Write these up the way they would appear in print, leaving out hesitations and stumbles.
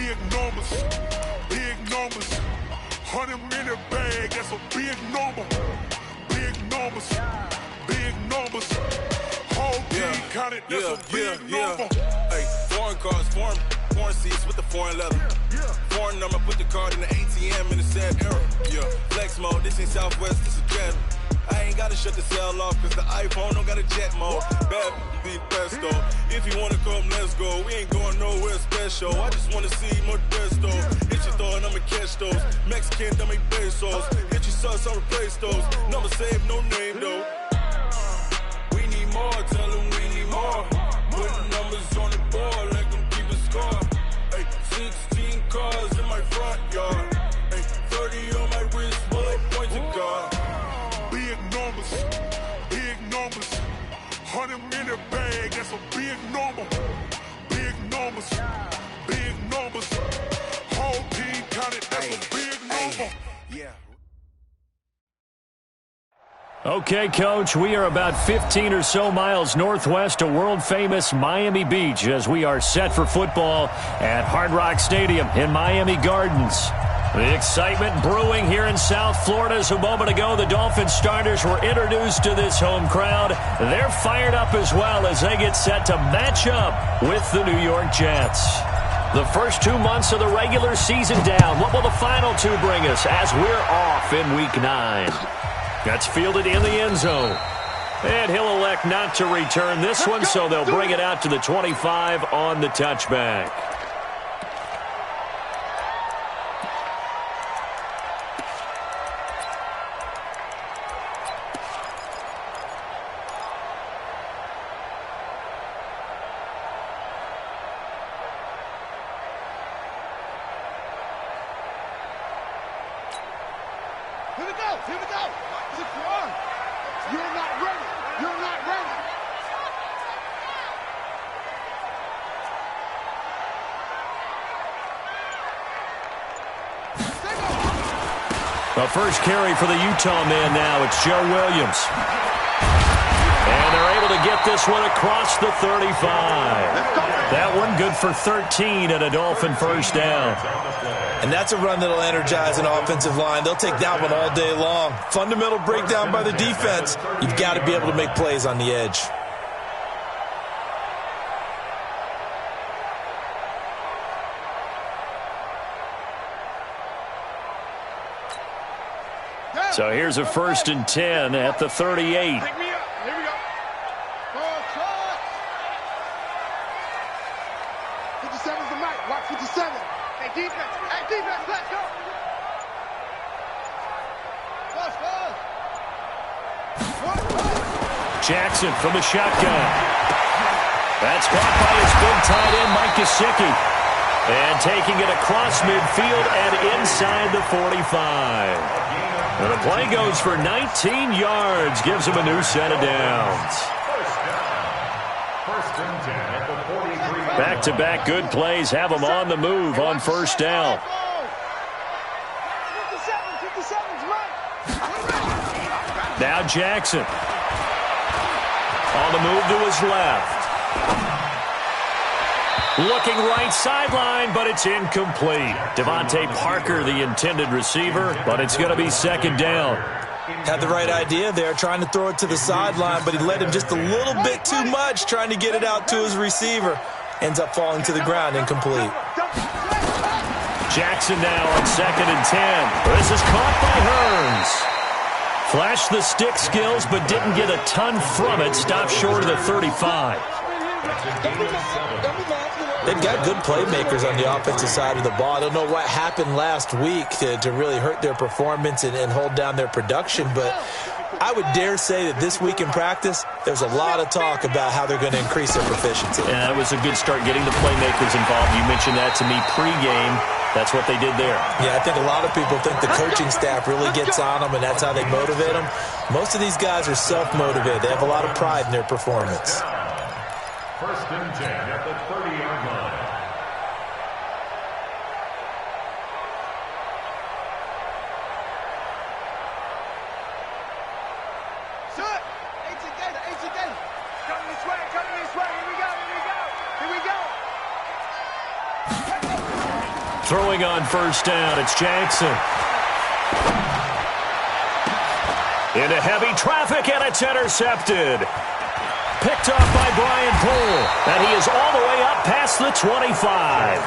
big numbers, big numbers. 100-minute bag, that's a big number. Big numbers, big numbers. Whole team counted, that's a big number. Hey, foreign cars, foreign seats with the foreign leather. Foreign number, put the card in the ATM in the sad era. Yeah, flex mode, this ain't Southwest, this is Jet. I ain't gotta shut the cell off, cause the iPhone don't got a jet mode. Bad be the best though. If you wanna come, let's go. We ain't going nowhere special. I just wanna see more Modesto. Hit your throw and I'ma catch those. Mexican, don't make pesos. Hit your sauce, I'll replace those. Number save, no name though. We need more, tell them we need more. Putting numbers on the board, let them keep a score. Hey, 16 cars in my front yard. Hey, 30 on my wrist, bullet points of God. Big numbers, big numbers. 100-minute bag, that's a big number. Big numbers, big numbers. Whole team counted, that's a big number. Yeah. Okay, Coach, we are about 15 or so miles northwest of world-famous Miami Beach as we are set for football at Hard Rock Stadium in Miami Gardens. The excitement brewing here in South Florida as a moment ago the Dolphins starters were introduced to this home crowd. They're fired up as well as they get set to match up with the New York Jets. The first 2 months of the regular season down. What will the final two bring us as we're off in Week 9? That's fielded in the end zone. And he'll elect not to return this one, so they'll bring it out to the 25 on the touchback. Here we go, here we go. You're not ready. You're not ready. The first carry for the Utah man now. It's Joe Williams. And they're able to get this one across the 35. That one good for 13 and a Dolphin first down. And that's a run that'll energize an offensive line. They'll take that one all day long. Fundamental breakdown by the defense. You've got to be able to make plays on the edge. So here's a 1st and 10 at the 38. Pick me up. Here we go. 57's the mic. Watch 57. Hey, defense. Hey, defense. Let's go. Jackson from the shotgun. That's caught by his big tight end, Mike Gesicki. And taking it across midfield and inside the 45. And the play goes for 19 yards, gives him a new set of downs. Back-to-back good plays have him on the move on first down. Now Jackson. On the move to his left. Looking right sideline, but it's incomplete. Devontae Parker, the intended receiver, but it's going to be second down. Had the right idea there, trying to throw it to the sideline, but he led him just a little bit too much, trying to get it out to his receiver. Ends up falling to the ground, incomplete. Jackson now on 2nd and 10. This is caught by Hearns. Flashed the stick skills, but didn't get a ton from it. Stopped short of the 35. They've got good playmakers on the offensive side of the ball. I don't know what happened last week to really hurt their performance and hold down their production, but I would dare say that this week in practice, there's a lot of talk about how they're going to increase their proficiency. Yeah, that was a good start getting the playmakers involved. You mentioned that to me pregame. That's what they did there. Yeah, I think a lot of people think the coaching staff really gets on them, and that's how they motivate them. Most of these guys are self-motivated. They have a lot of pride in their performance. 1st and 10 at the 30-yard line. Shut! Agent Gator. Coming this way. Here we go. Throwing on first down, it's Jackson. Into heavy traffic, and it's intercepted. Picked off by Brian Poole, and he is all the way up past the 25.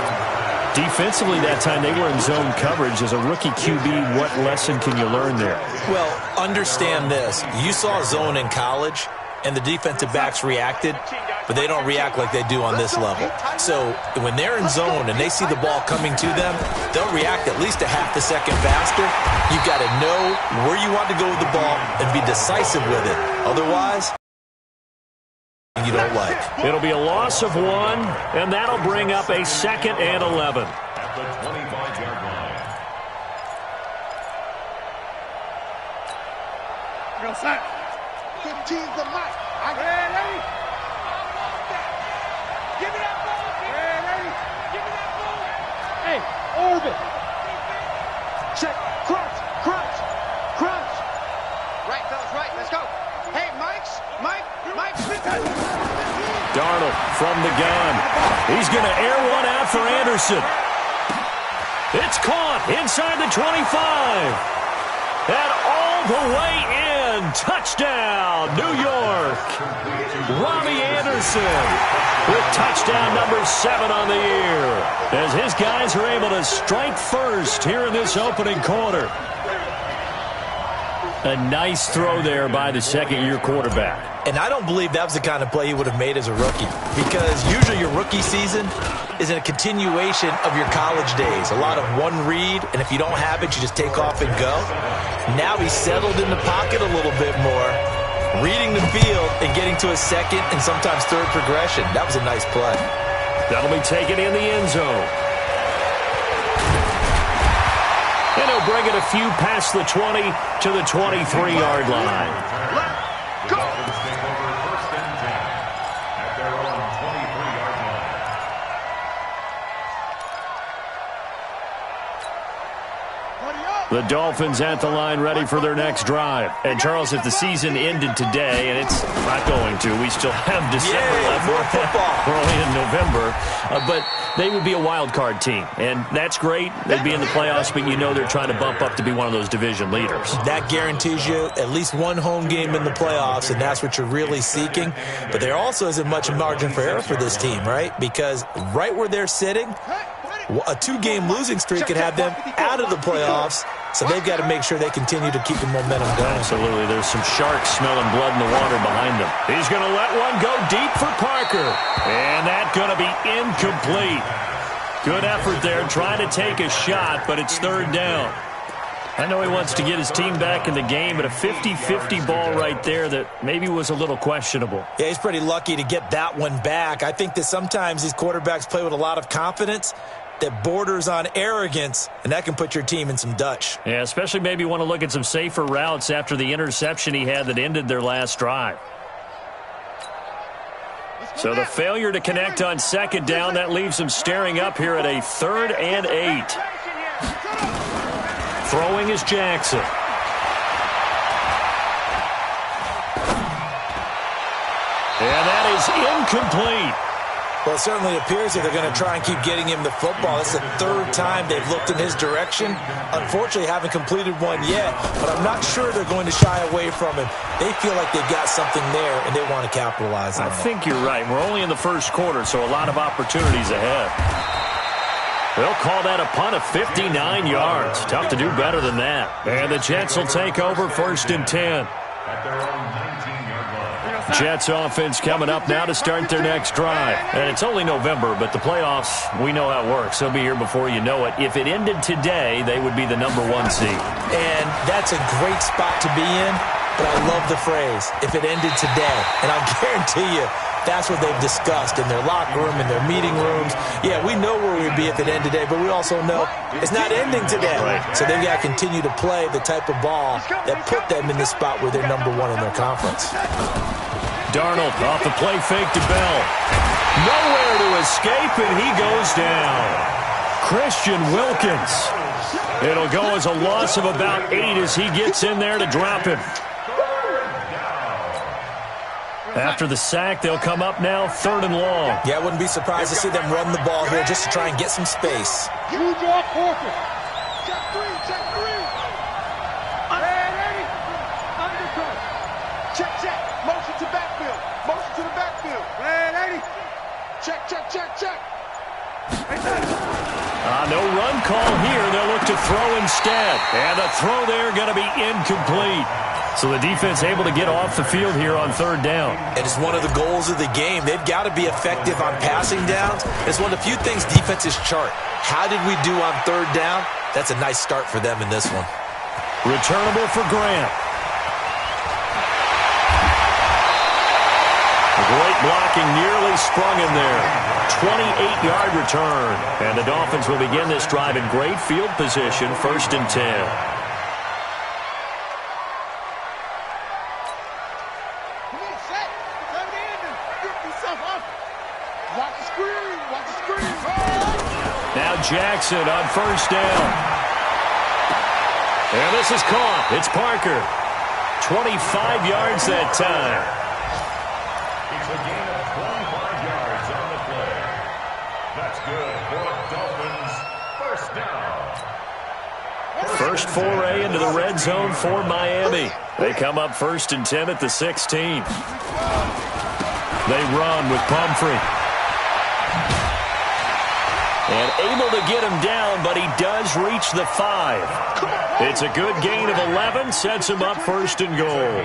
Defensively that time, they were in zone coverage. As a rookie QB, what lesson can you learn there? Well, understand this. You saw zone in college, and the defensive backs reacted, but they don't react like they do on this level. So when they're in zone and they see the ball coming to them, they'll react at least a half a second faster. You've got to know where you want to go with the ball and be decisive with it. Otherwise, you don't like. It'll be a loss of 1, and that'll bring up a 2nd and 11. At the 25-yard line. Go set. 15's the mark. I ready. Give me that ball. Ready. Give me that ball. Hey, orbit. Check. Crunch. Crunch. Crunch. Right, fellas, right. Let's go. Hey, Mike. Darnold from the gun. He's going to air one out for Anderson. It's caught inside the 25. And all the way in. Touchdown, New York. Robbie Anderson with touchdown number 7 on the year. As his guys are able to strike first here in this opening quarter. A nice throw there by the second-year quarterback. And I don't believe that was the kind of play he would have made as a rookie, because usually your rookie season is a continuation of your college days. A lot of one read, and if you don't have it, you just take off and go. Now he's settled in the pocket a little bit more, reading the field and getting to a second and sometimes third progression. That was a nice play. That'll be taken in the end zone. And he'll bring it a few past the 20 to the 23-yard line. The Dolphins take over 1st and 10 at their own 23-yard line. The Dolphins at the line, ready for their next drive. And, Charles, if the season ended today, and it's not going to, we still have December left. More football. We're only in November. But they would be a wild card team, and that's great. They'd be in the playoffs, but you know they're trying to bump up to be one of those division leaders. That guarantees you at least one home game in the playoffs, and that's what you're really seeking. But there also isn't much margin for error for this team, right? Because right where they're sitting, a 2-game losing streak could have them out of the playoffs, so they've got to make sure they continue to keep the momentum going. Absolutely. There's some sharks smelling blood in the water behind them. He's going to let one go deep for Parker. And that's going to be incomplete. Good effort there trying to take a shot, but it's 3rd down. I know he wants to get his team back in the game, but a 50-50 ball right there that maybe was a little questionable. Yeah, he's pretty lucky to get that one back. I think that sometimes these quarterbacks play with a lot of confidence that borders on arrogance, and that can put your team in some Dutch. Yeah, especially maybe want to look at some safer routes after the interception he had that ended their last drive. So the failure to connect on 2nd down, that leaves him staring up here at a 3rd and 8. Throwing is Jackson. And that is incomplete. Well, it certainly appears that they're going to try and keep getting him the football. It's the 3rd time they've looked in his direction. Unfortunately, haven't completed one yet, but I'm not sure they're going to shy away from him. They feel like they've got something there, and they want to capitalize on it. I think you're right. We're only in the 1st quarter, so a lot of opportunities ahead. They'll call that a punt of 59 yards. Tough to do better than that. And the Jets will take over 1st and 10. At their own 19-yard line. Jets offense coming up now to start their next drive. And it's only November, but the playoffs, we know how it works. They'll be here before you know it. If it ended today, they would be the number 1 seed. And that's a great spot to be in, but I love the phrase, if it ended today. And I guarantee you, that's what they've discussed in their locker room, in their meeting rooms. Yeah, we know where we'd be if it ended today, but we also know it's not ending today. Right. So they've got to continue to play the type of ball that put them in the spot where they're number 1 in their conference. Darnold off the play fake to Bell. Nowhere to escape, and he goes down. Christian Wilkins. It'll go as a loss of about 8 as he gets in there to drop him. After the sack, they'll come up now 3rd and long. Yeah, I wouldn't be surprised to see them run the ball here just to try and get some space. You draw quarter. Check 3, check 3. Ready? Undercut. Check, check. Motion to backfield. Motion to the backfield. Ready? Check, check, check, check. No run call here. They'll look to throw instead. And the throw there going to be incomplete. So the defense able to get off the field here on 3rd down. And it's one of the goals of the game. They've got to be effective on passing downs. It's one of the few things defenses chart. How did we do on 3rd down? That's a nice start for them in this one. Returnable for Grant. Great blocking, nearly sprung him there. 28-yard return. And the Dolphins will begin this drive in great field position, 1st and 10. Now Jackson on 1st down. And this is caught. It's Parker. 25 yards that time. It's a gain of 25 yards on the play. That's good for Dolphins. 1st down. First foray into the red zone for Miami. They come up 1st and 10 at the 16. They run with Pumphrey. And able to get him down, but he does reach the 5. It's a good gain of 11, sets him up 1st and goal.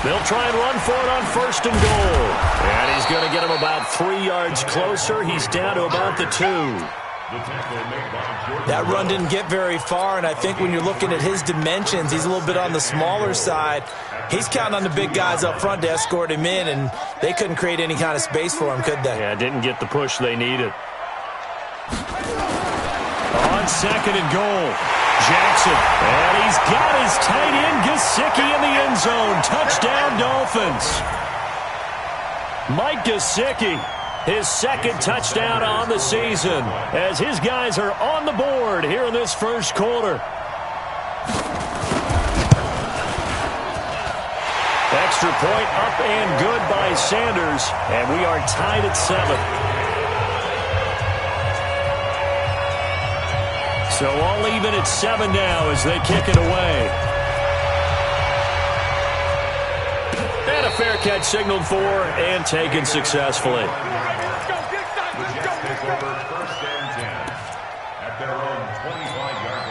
They'll try and run for it on 1st and goal. And he's going to get him about 3 yards closer. He's down to about the 2. That run didn't get very far, and I think when you're looking at his dimensions, he's a little bit on the smaller side. He's counting on the big guys up front to escort him in, and they couldn't create any kind of space for him, could they? Yeah, didn't get the push they needed. On 2nd and goal, Jackson. And he's got his tight end, Gesicki, in the end zone. Touchdown, Dolphins. Mike Gesicki. His 2nd touchdown on the season as his guys are on the board here in this 1st quarter. Extra point up and good by Sanders, and we are tied at 7. So all even at 7 now as they kick it away. And a fair catch signaled for and taken successfully. Over 1st and 10 at their own 25-yard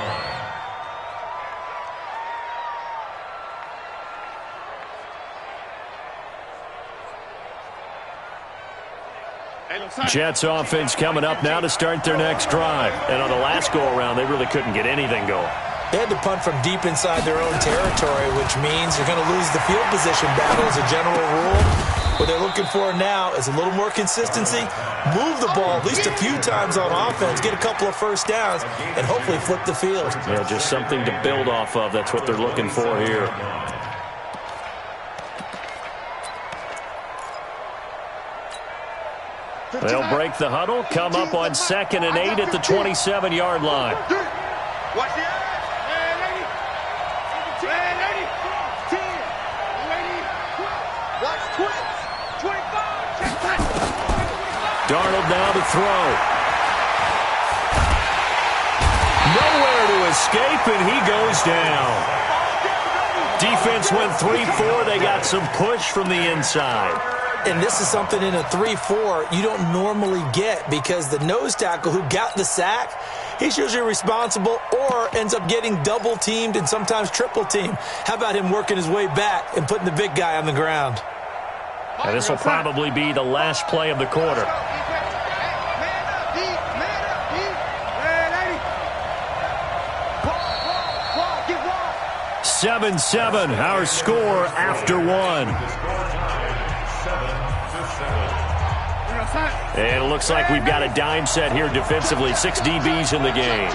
line. Jets offense coming up now to start their next drive. And on the last go-around, they really couldn't get anything going. They had to punt from deep inside their own territory, which means you're going to lose the field position battle as a general rule. What they're looking for now is a little more consistency, move the ball at least a few times on offense, get a couple of 1st downs, and hopefully flip the field. Yeah, just something to build off of. That's what they're looking for here. They'll break the huddle, come up on 2nd and 8 at the 27-yard line. Watch the eyes. Ready? 10. Ready? Watch 20. 25. Check that. Darnold now to throw. Nowhere to escape, and he goes down. Defense went 3-4. They got some push from the inside. And this is something in a 3-4 you don't normally get because the nose tackle who got the sack, he's usually responsible or ends up getting double-teamed and sometimes triple-teamed. How about him working his way back and putting the big guy on the ground? And this will probably be the last play of the quarter. 7-7, our score after 1. And it looks like we've got a dime set here defensively. 6 DBs in the game.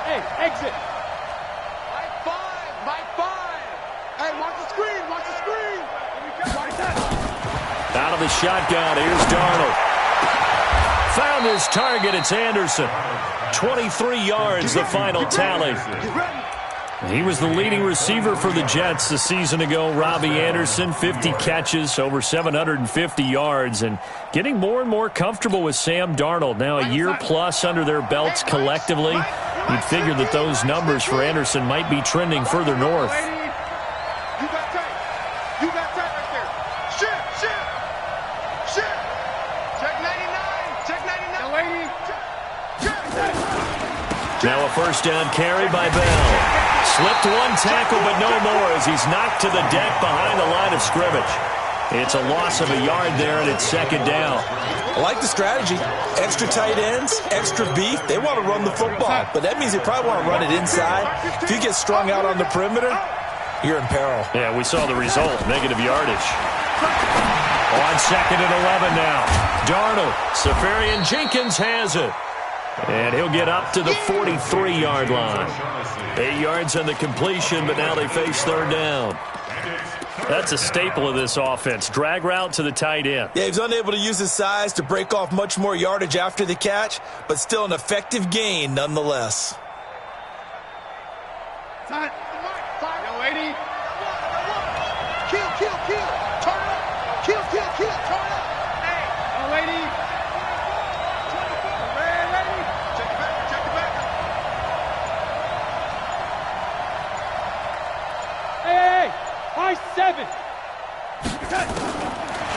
Hey, exit. By 5. Hey, watch the screen. Out of the shotgun, here's Darnold. Found his target. It's Anderson. 23 yards, the final tally. He was the leading receiver for the Jets a season ago. Robbie Anderson, 50 catches, over 750 yards, and getting more and more comfortable with Sam Darnold. Now a year plus under their belts collectively. You'd figure that those numbers for Anderson might be trending further north. You got tight right there. Shit. Check 99. Check 99. Lady. Now a first down carry by Bell. Slipped one tackle, but no more as he's knocked to the deck behind the line of scrimmage. It's a loss of a yard there, and it's second down. I like the strategy. Extra tight ends, extra beef. They want to run the football, but that means they probably want to run it inside. If you get strung out on the perimeter, you're in peril. Yeah, we saw the result, negative yardage. On second and 11 now. Darnold, Safarian Jenkins has it. And he'll get up to the 43-yard line. 8 yards on the completion, but now they face third down. That's a staple of this offense. Drag route to the tight end. Yeah, he's unable to use his size to break off much more yardage after the catch, but still an effective gain nonetheless. Time. Yo, 80. Kill. Turn up. Kill. Turn up. Hey. Yo, 80. Check the back. Hey. High 7.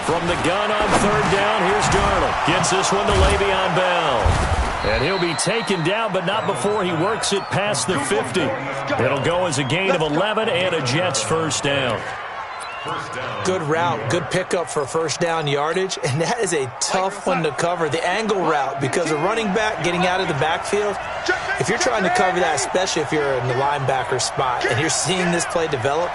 From the gun on third down, here's Darnold. Gets this one to Le'Veon Bell. And he'll be taken down, but not before he works it past the 50. It'll go as a gain of 11 and a Jets first down. Good route, good pickup for first down yardage, and that is a tough one to cover. The angle route, because a running back getting out of the backfield, if you're trying to cover that, especially if you're in the linebacker spot and you're seeing this play develop,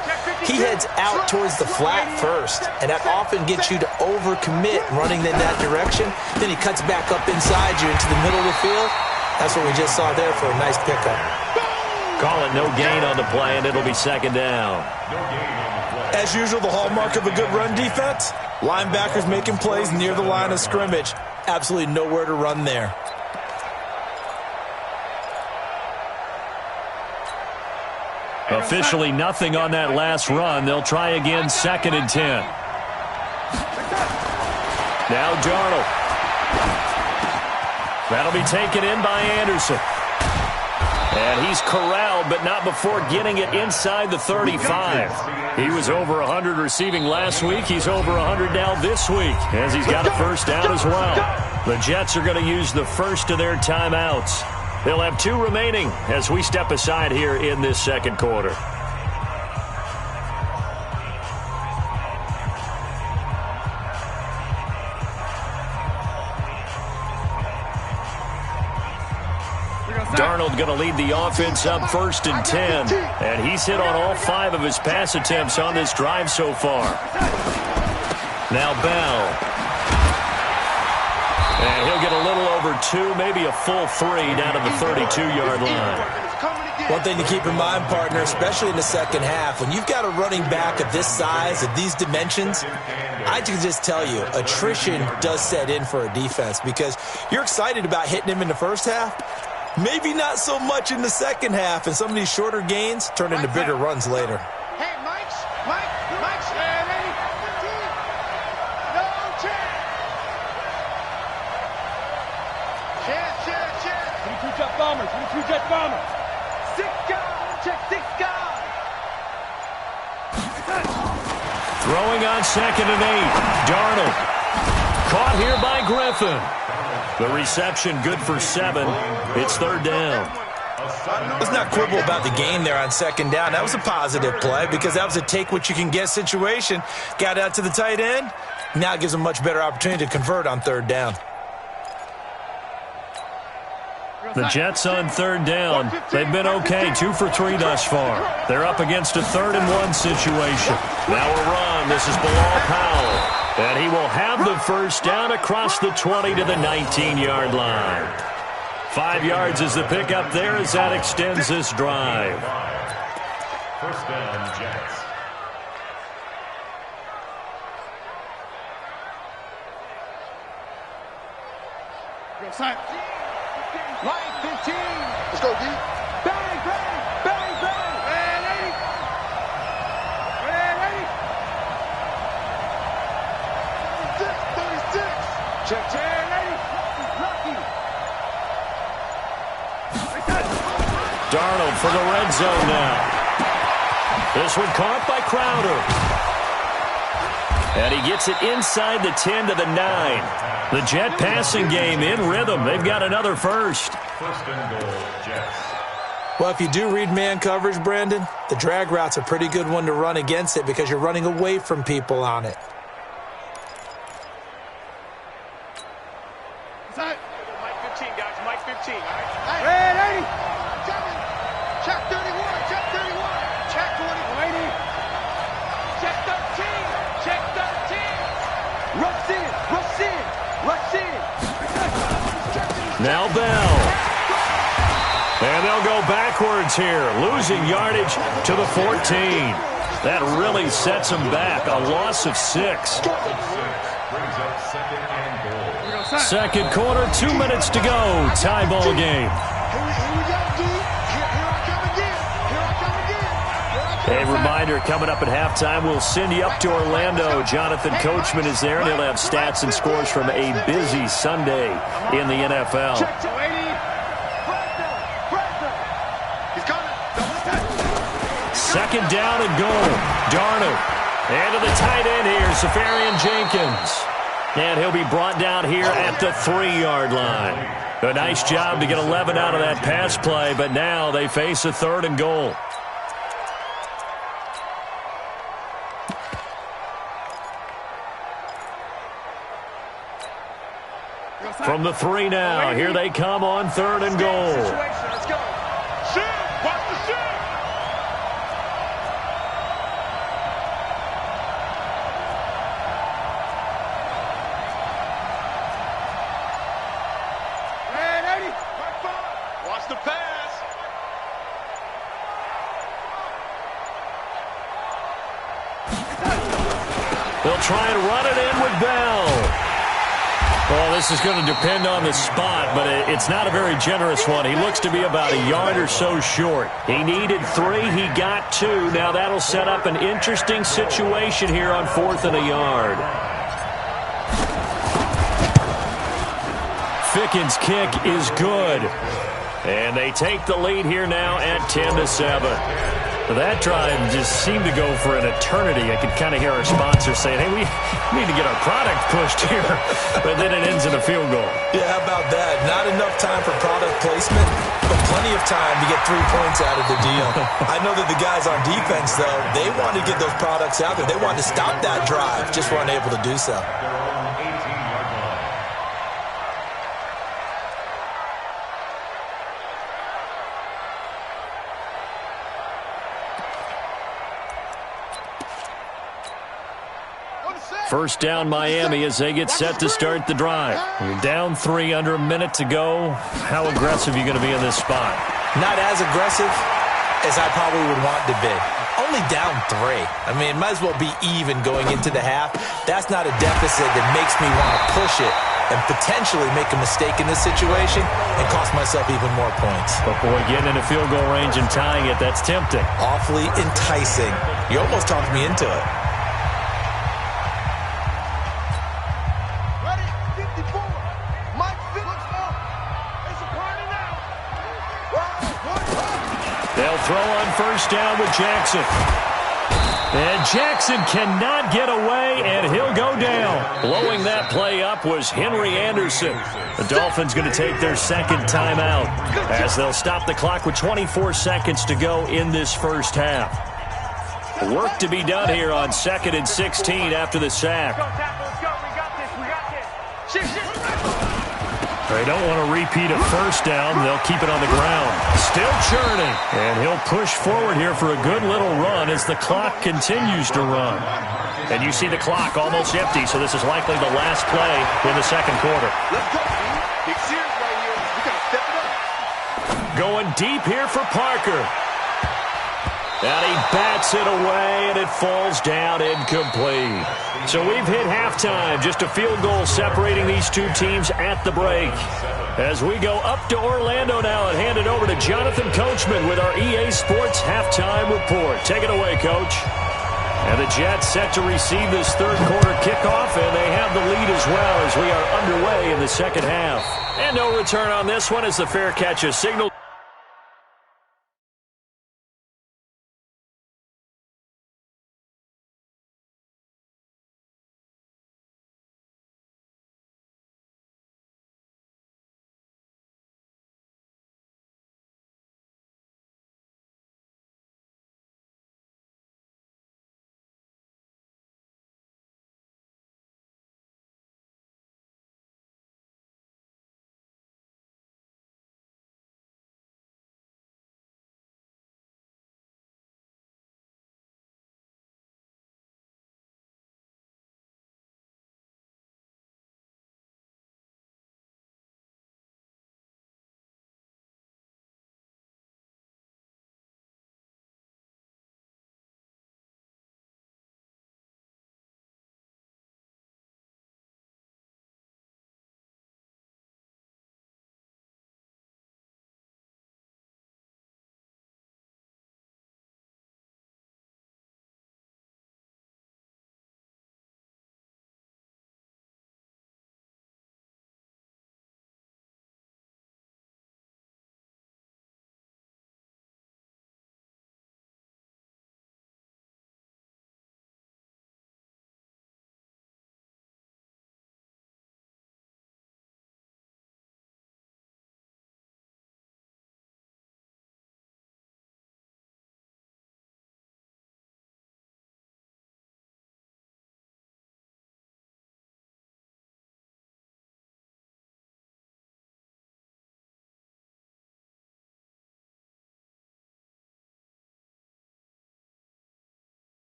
he heads out towards the flat first, and that often gets you to overcommit running in that direction. Then he cuts back up inside you into the middle of the field. That's what we just saw there for a nice pickup. Call it no gain on the play, and it'll be second down. As usual, the hallmark of a good run defense, linebackers making plays near the line of scrimmage. Absolutely nowhere to run there. Officially nothing on that last run. They'll try again, second and 10. Now Darnold. That'll be taken in by Anderson. And he's corralled, but not before getting it inside the 35. He was over 100 receiving last week. He's over 100 now this week, as he's got a first down as well. The Jets are going to use the first of their timeouts. They'll have 2 remaining as we step aside here in this second quarter. Darnold going to lead the offense up first and 10. And he's hit on all 5 of his pass attempts on this drive so far. Now Bell. And he'll get a little over 2, maybe a full 3 down to the 32-yard line. One thing to keep in mind, partner, especially in the second half, when you've got a running back of this size, of these dimensions, I can just tell you, attrition does set in for a defense because you're excited about hitting him in the first half. Maybe not so much in the second half, and some of these shorter gains turn into bigger runs later. Hey, Mike's ready. No chance. Chance. 22 jet bombers. 6 guys. Check 6 guys. Throwing on second and 8. Darnold. Caught here by Griffin. The reception good for 7. It's third down. Let's not quibble about the gain there on second down. That was a positive play because that was a take-what-you-can-get situation. Got out to the tight end. Now it gives them a much better opportunity to convert on third down. The Jets on third down. They've been okay, 2 for 3 thus far. They're up against a 3rd and 1 situation. Now a run. This is Bilal Powell. And he will have the first down across the 20 to the 19-yard line. 5 yards is the pickup there as that extends this drive. First down, Jets. Line 15. Let's go, D. Bang, bang, bang, bang. Ready? Ready? 36. Check, check. Ready? Lucky. Darnold for the red zone now. This one caught by Crowder. And he gets it inside the 10 to the 9. The Jet passing game in rhythm. They've got another first. First and goal, Jets. Well, if you do read man coverage, Brandon, the drag route's a pretty good one to run against it because you're running away from people on it. Mike 15, guys. Mike 15. All right. Ready? Check 31. Check 31. Check 20. Ready? Check 13. Check 13. Rush in. Rush in. Rush in. Now Bell. And they'll go backwards here, losing yardage to the 14. That really sets them back. A loss of 6. Brings up second and goal. Second quarter, 2 minutes to go. Tie ball game. Here we go, D. Here I come again. Here I come again. A reminder, coming up at halftime, we'll send you up to Orlando. Jonathan Coachman is there, and he'll have stats and scores from a busy Sunday in the NFL. Check 280. He's coming. Second down and goal. Darnold. And to the tight end here, Safarian Jenkins. And he'll be brought down here at the 3-yard line. A nice job to get 11 out of that pass play, but now they face a 3rd and goal. From the 3 now, here they come on 3rd and goal. Let's go. Shoot. Watch the shoot. Ready? Watch the pass. They'll try and run it in with Bell. Well, this is going to depend on the spot, but it's not a very generous one. He looks to be about a yard or so short. He needed 3. He got 2. Now that'll set up an interesting situation here on 4th and a yard. Ficken's kick is good. And they take the lead here now at 10-7. That drive just seemed to go for an eternity. I could kind of hear our sponsor saying, hey, we need to get our product pushed here. But then it ends in a field goal. Yeah, how about that? Not enough time for product placement, but plenty of time to get 3 points out of the deal. I know that the guys on defense, though, they wanted to get those products out there. They wanted to stop that drive, just weren't able to do so. They're on the 18-yard line. First down Miami as they get set to start the drive. You're down 3, under a minute to go. How aggressive are you going to be in this spot? Not as aggressive as I probably would want to be. Only down 3. I mean, it might as well be even going into the half. That's not a deficit that makes me want to push it and potentially make a mistake in this situation and cost myself even more points. But boy, getting into field goal range and tying it, that's tempting. Awfully enticing. You almost talked me into it. Ready? 54. Mike 54. It's a party now. They'll throw on first down with Jackson. And Jackson cannot get away, and he'll go down. Blowing that play up was Henry Anderson. The Dolphins going to take their second timeout as they'll stop the clock with 24 seconds to go in this first half. Work to be done here on 2nd and 16 after the sack. Let's go. We got this. We got this. Shit. They don't want to repeat a first down. They'll keep it on the ground. Still churning. And he'll push forward here for a good little run as the clock continues to run. And you see the clock almost empty, so this is likely the last play in the second quarter. Let's go, D. Big series right here. We got to step it up. Going deep here for Parker. And he bats it away, and it falls down incomplete. So we've hit halftime. Just a field goal separating these two teams at the break. As we go up to Orlando now and hand it over to Jonathan Coachman with our EA Sports Halftime Report. Take it away, Coach. And the Jets set to receive this third quarter kickoff, and they have the lead as well as we are underway in the second half. And no return on this one as the fair catch is signaled.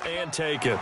And take it.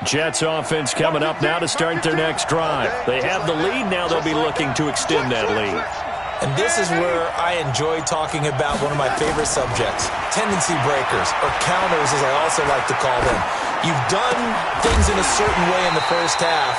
Jets offense coming up now to start their next drive. They have the lead. Now they'll be looking to extend that lead. And this is where I enjoy talking about one of my favorite subjects, tendency breakers, or counters as I also like to call them. You've done things in a certain way in the first half,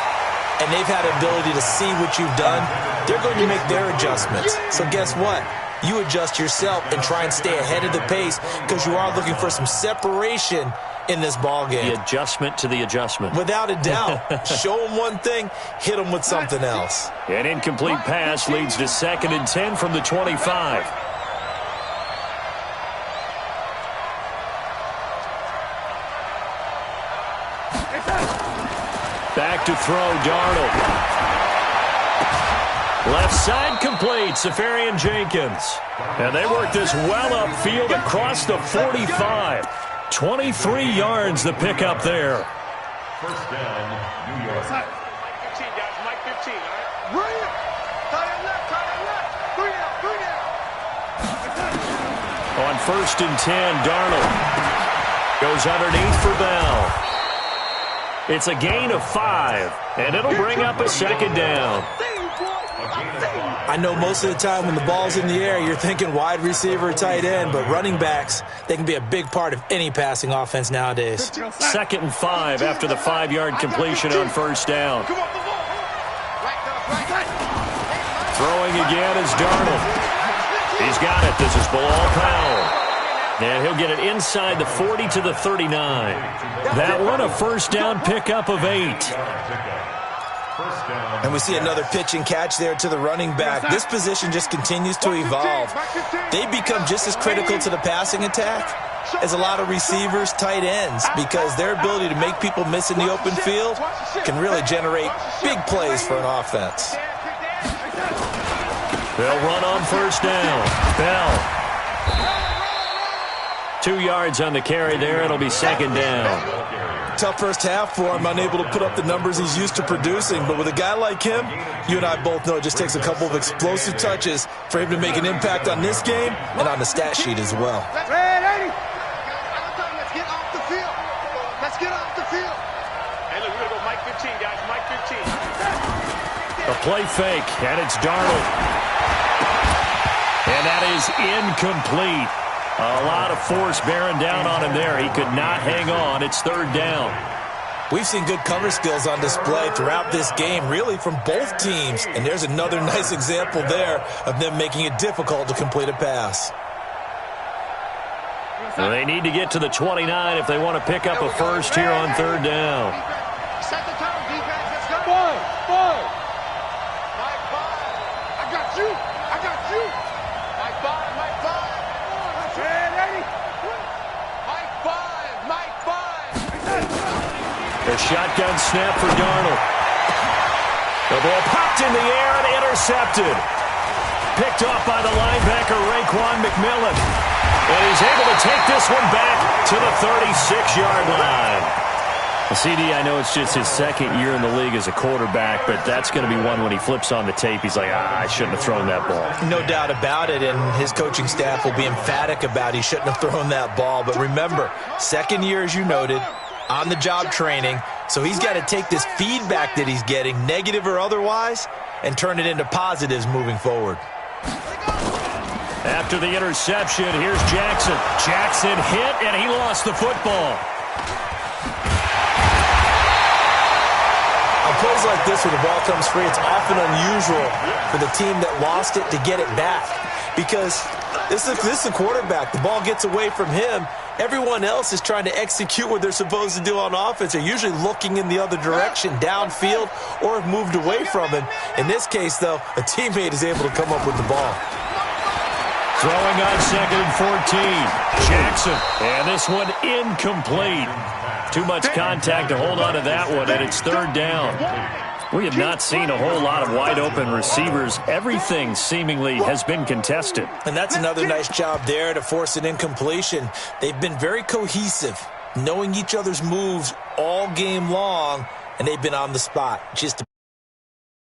and they've had an ability to see what you've done. They're going to make their adjustments. So guess what? You adjust yourself and try and stay ahead of the pace because you are looking for some separation in this ball game. The adjustment to the adjustment. Without a doubt. Show them one thing, hit them with something else. An incomplete pass leads to 2nd and 10 from the 25. Back to throw, Darnold. Left side complete, Safarian Jenkins. And they work this well upfield across the 45. 23 yards the pickup there. First down, New York. Mike 15, guys. Mike 15, all right? Bring it. Tight end left, tight end left. Three down. On 1st and 10, Darnold goes underneath for Bell. It's a gain of 5, and it'll bring up a second down. I know most of the time when the ball's in the air, you're thinking wide receiver, tight end, but running backs, they can be a big part of any passing offense nowadays. 2nd and 5 after the 5-yard completion on 1st down. Throwing again is Darnold. He's got it. This is Bilal Powell. And he'll get it inside the 40 to the 39. That one a first down pickup of 8. And we see another pitch and catch there to the running back. This position just continues to evolve. They become just as critical to the passing attack as a lot of receivers, tight ends, because their ability to make people miss in the open field can really generate big plays for an offense. They'll run on first down. Bell. 2 yards on the carry there. It'll be second down. Tough first half for him, unable to put up the numbers he's used to producing. But with a guy like him, you and I both know it just takes a couple of explosive touches for him to make an impact on this game and on the stat sheet as well. Let's get off the field. Let's get off the field. Hey, look, we're going to go Mike 15, guys. Mike 15. A play fake, and it's Darnold. And that is incomplete. A lot of force bearing down on him there. He could not hang on. It's 3rd down. We've seen good cover skills on display throughout this game, really from both teams. And there's another nice example there of them making it difficult to complete a pass. Well, they need to get to the 29 if they want to pick up a first here on 3rd down. Set the tone, defense. Let's go. Five. Mike 5. I got you. Mike 5. Mike 5. Mike 5. A shotgun snap for Darnold. The ball popped in the air and intercepted. Picked off by the linebacker, Raekwon McMillan. And he's able to take this one back to the 36-yard line. CD, I know it's just his 2nd year in the league as a quarterback, but that's going to be one when he flips on the tape. He's like, I shouldn't have thrown that ball. No doubt about it, and his coaching staff will be emphatic about he shouldn't have thrown that ball. But remember, 2nd year, as you noted, on-the-job training, so he's got to take this feedback that he's getting, negative or otherwise, and turn it into positives moving forward. After the interception, here's Jackson. Jackson hit, and he lost the football. On plays like this where the ball comes free, it's often unusual for the team that lost it to get it back. Because this is a quarterback. The ball gets away from him. Everyone else is trying to execute what they're supposed to do on offense. They're usually looking in the other direction, downfield, or have moved away from him. In this case, though, a teammate is able to come up with the ball. Throwing on 2nd and 14. Jackson. And this one incomplete. Too much contact to hold on to that one, and it's 3rd down. We have not seen a whole lot of wide-open receivers. Everything seemingly has been contested. And that's another nice job there to force an incompletion. They've been very cohesive, knowing each other's moves all game long, and they've been on the spot. Just